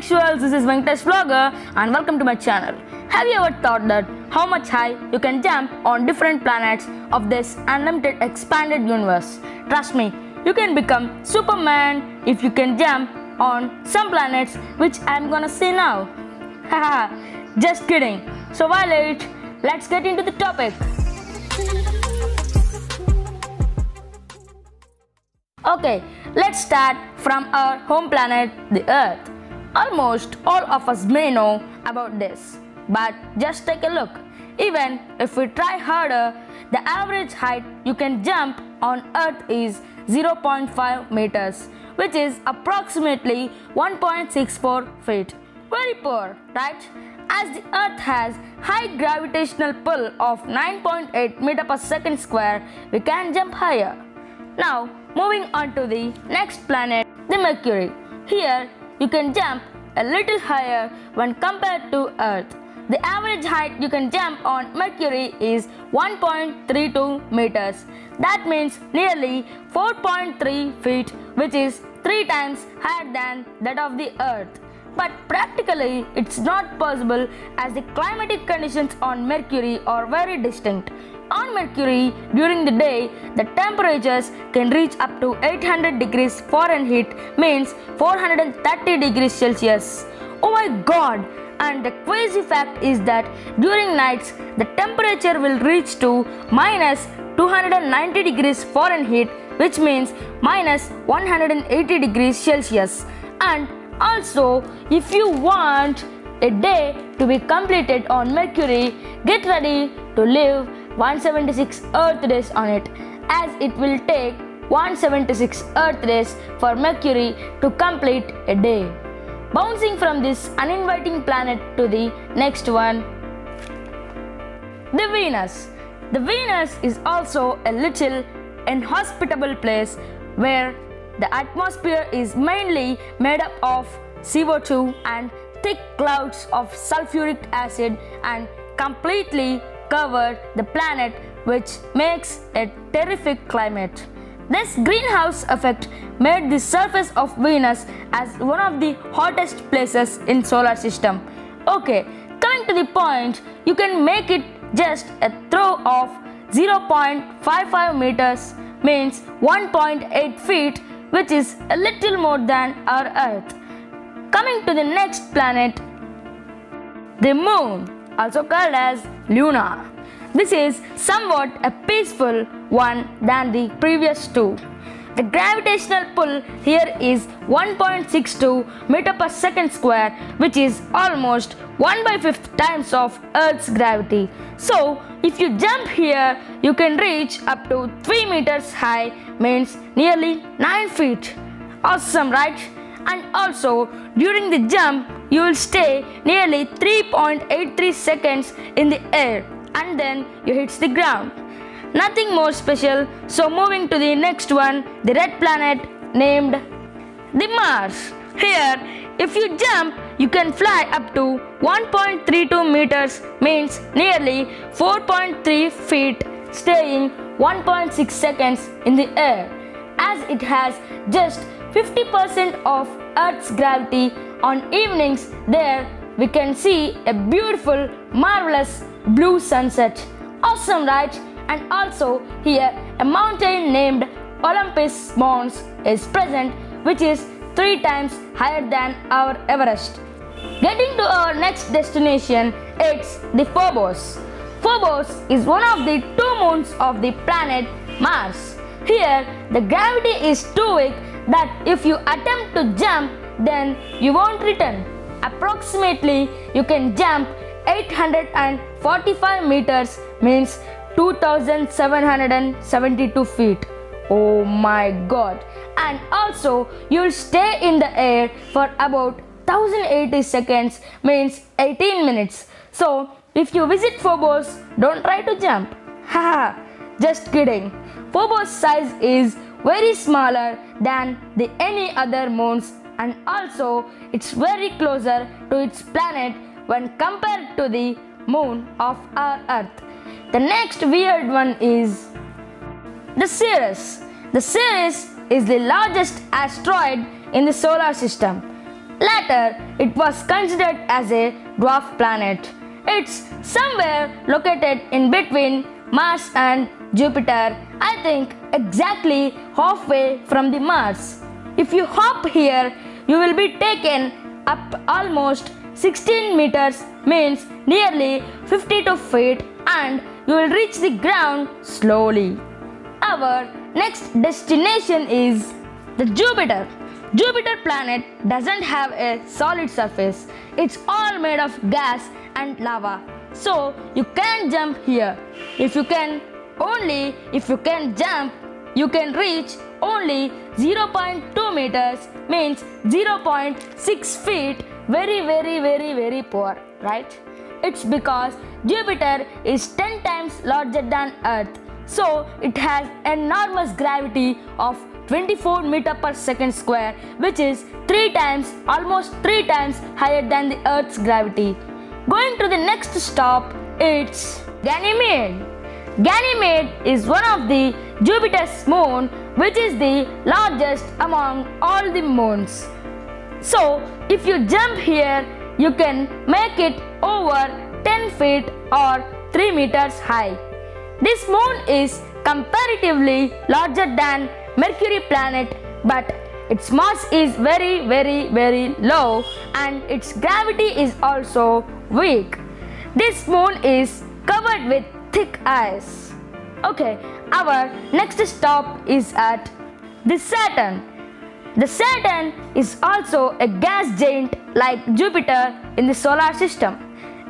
intellectuals, this is Venkatesh vlogger and welcome to my channel. Have you ever thought that how much high you can jump on different planets of this unlimited expanded universe? Trust me, you can become Superman if you can jump on some planets, which I'm gonna say now. Haha, just kidding. So while wait, let's get into the topic. Okay, let's start from our home planet, the Earth. Almost all of us may know about this, but just take a look. Even if we try harder, the average height you can jump on Earth is 0.5 meters, which is approximately 1.64 feet. Very poor, right? As the Earth has high gravitational pull of 9.8 meter per second square, we can jump higher. Now, moving on to the next planet, the Mercury. Here, you can jump a little higher when compared to Earth. The average height you can jump on Mercury is 1.32 meters. That means nearly 4.3 feet, which is 3 times higher than that of the Earth. But practically, it's not possible as the climatic conditions on Mercury are very distinct. On Mercury, during the day, the temperatures can reach up to 800 degrees Fahrenheit, means 430 degrees Celsius. Oh my god! And the crazy fact is that during nights, the temperature will reach to minus 290 degrees Fahrenheit, which means minus 180 degrees Celsius. And also, if you want a day to be completed on Mercury, get ready to live 176 Earth days on it, as it will take 176 Earth days for Mercury to complete a day. Bouncing from this uninviting planet to the next one, the Venus. The Venus is also a little inhospitable place where the atmosphere is mainly made up of CO2 and thick clouds of sulfuric acid and completely cover the planet, which makes a terrific climate. This greenhouse effect made the surface of Venus as one of the hottest places in solar system. Okay, coming to the point, you can make it just a throw of 0.55 meters, means 1.8 feet, which is a little more than our Earth. Coming to the next planet, the Moon, also called as Luna. This is somewhat a peaceful one than the previous two. The gravitational pull here is 1.62 meter per second square, which is almost 1/5 times of Earth's gravity. So, if you jump here, you can reach up to 3 meters high, means nearly 9 feet. Awesome, right? And also, during the jump, you will stay nearly 3.83 seconds in the air and then you hit the ground. Nothing more special, so moving to the next one, the red planet named the Mars. Here, if you jump, you can fly up to 1.32 meters, means nearly 4.3 feet, staying 1.6 seconds in the air. As it has just 50% of Earth's gravity, on evenings there we can see a beautiful, marvelous blue sunset. Awesome, right? And also here a mountain named Olympus Mons is present, which is 3 times higher than our Everest. Getting to our next destination, it's the Phobos. Phobos is one of the 2 moons of the planet Mars. Here the gravity is too weak that if you attempt to jump, then you won't return. Approximately, you can jump 845 meters, means 2,772 feet. Oh my god. And also, you'll stay in the air for about 1080 seconds, means 18 minutes. So, if you visit Phobos, don't try to jump. Haha, just kidding. Phobos' size is very smaller than the any other moons, and also it's very closer to its planet when compared to the moon of our Earth. The next weird one is the CERES. The CERES is the largest asteroid in the solar system. Later, it was considered as a dwarf planet. It's somewhere located in between Mars and Jupiter, I think exactly halfway from the Mars. If you hop here, you will be taken up almost 16 meters, means nearly 52 feet, and you will reach the ground slowly. Our next destination is the Jupiter. Jupiter planet doesn't have a solid surface. It's all made of gas and lava. So you can't jump here. If you can jump, you can reach only 0.2 meters, means 0.6 feet. Very poor, right? It's because Jupiter is 10 times larger than Earth. So it has enormous gravity of 24 meter per second square, which is almost 3 times higher than the Earth's gravity. Going to the next stop, it's Ganymede. Ganymede is one of the Jupiter's moon, which is the largest among all the moons. So if you jump here, you can make it over 10 feet or 3 meters high. This moon is comparatively larger than Mercury planet, but its mass is very low and its gravity is also weak. This moon is covered with thick ice. Okay, our next stop is at the Saturn. The Saturn is also a gas giant like Jupiter in the solar system.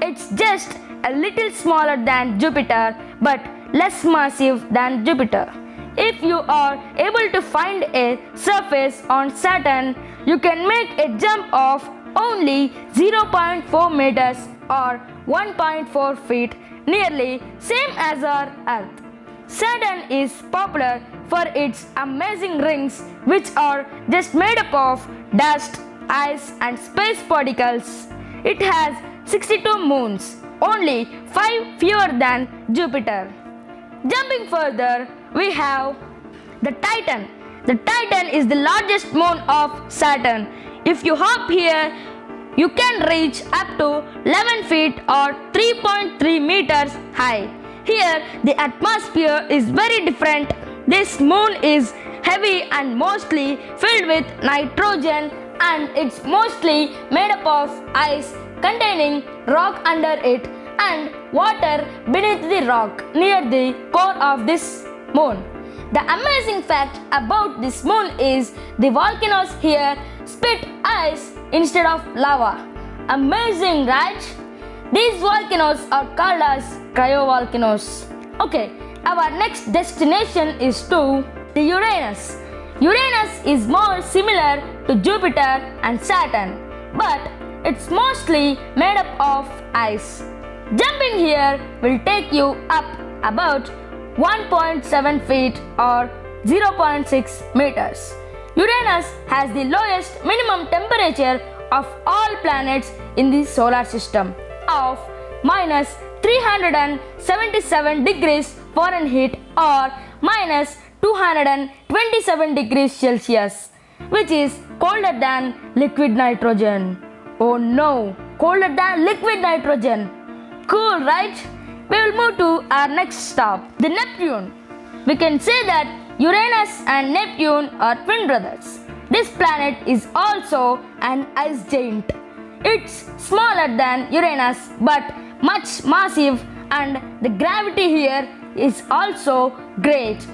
It's just a little smaller than Jupiter but less massive than Jupiter. If you are able to find a surface on Saturn, you can make a jump of only 0.4 meters or 1.4 feet, nearly same as our Earth. Saturn is popular for its amazing rings, which are just made up of dust, ice and space particles. It has 62 moons, only 5 fewer than Jupiter. Jumping further, we have the Titan. The Titan is the largest moon of Saturn. If you hop here, you can reach up to 11 feet or 3.3 meters high. Here, the atmosphere is very different. This moon is heavy and mostly filled with nitrogen, and it's mostly made up of ice containing rock under it and water beneath the rock near the core of this moon. The amazing fact about this moon is the volcanoes here spit ice instead of lava. Amazing, right? These volcanoes are called as cryovolcanoes. Okay, our next destination is to the Uranus. Uranus is more similar to Jupiter and Saturn, but it's mostly made up of ice. Jumping here will take you up about 1.7 feet or 0.6 meters. Uranus has the lowest minimum temperature of all planets in the solar system of minus 377 degrees Fahrenheit or minus 227 degrees Celsius, which is colder than liquid nitrogen. Oh no, colder than liquid nitrogen. Cool, right? We will move to our next stop, the Neptune. We can say that Uranus and Neptune are twin brothers. This planet is also an ice giant. It's smaller than Uranus but much massive, and the gravity here is also great.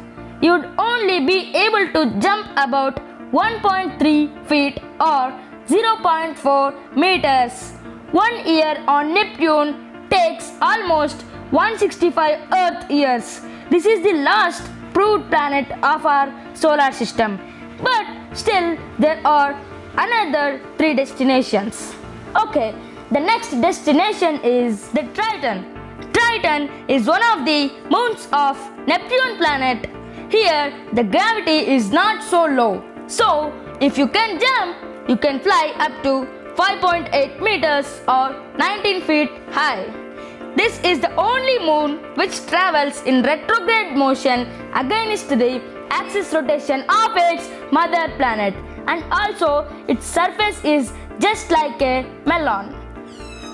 You'd only be able to jump about 1.3 feet or 0.4 meters. 1 year on Neptune takes almost 165 Earth years. This is the last proved planet of our solar system. But still, there are another 3 destinations. Okay, the next destination is the Triton. Triton is one of the moons of Neptune planet. Here, the gravity is not so low. So, if you can jump, you can fly up to 5.8 meters or 19 feet high. This is the only moon which travels in retrograde motion against the axis rotation of its mother planet, and also its surface is just like a melon.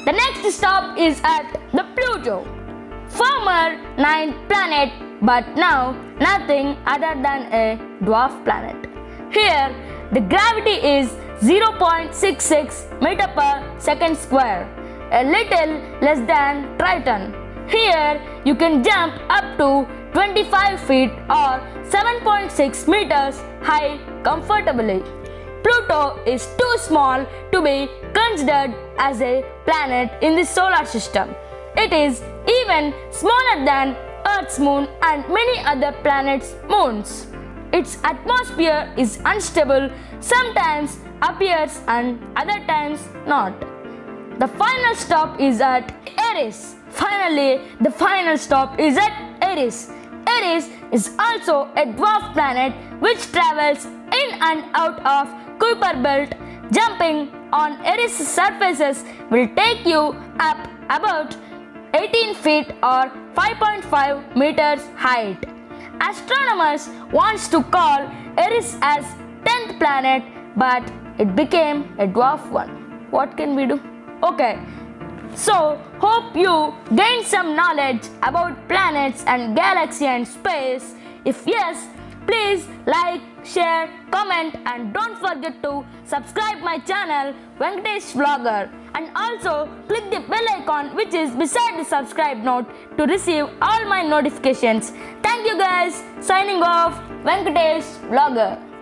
The next stop is at the Pluto, former ninth planet, but now nothing other than a dwarf planet. Here, the gravity is 0.66 meter per second square, a little less than Triton. Here, you can jump up to 25 feet or 7.6 meters high comfortably. Pluto is too small to be considered as a planet in the solar system. It is even smaller than Earth's moon and many other planets' moons. Its atmosphere is unstable, sometimes appears and other times not. The final stop is at ERIS. Finally, the final stop is at ERIS. ERIS is also a dwarf planet which travels in and out of Kuiper belt. Jumping on ERIS surfaces will take you up about 18 feet or 5.5 meters height. Astronomers wants to call ERIS as 10th planet, but it became a dwarf one. What can we do? Okay, so hope you gained some knowledge about planets and galaxy and space. If yes, please like, share, comment and don't forget to subscribe my channel Venkatesh Vlogger, and also click the bell icon which is beside the subscribe note to receive all my notifications. Thank you guys. Signing off, Venkatesh Vlogger.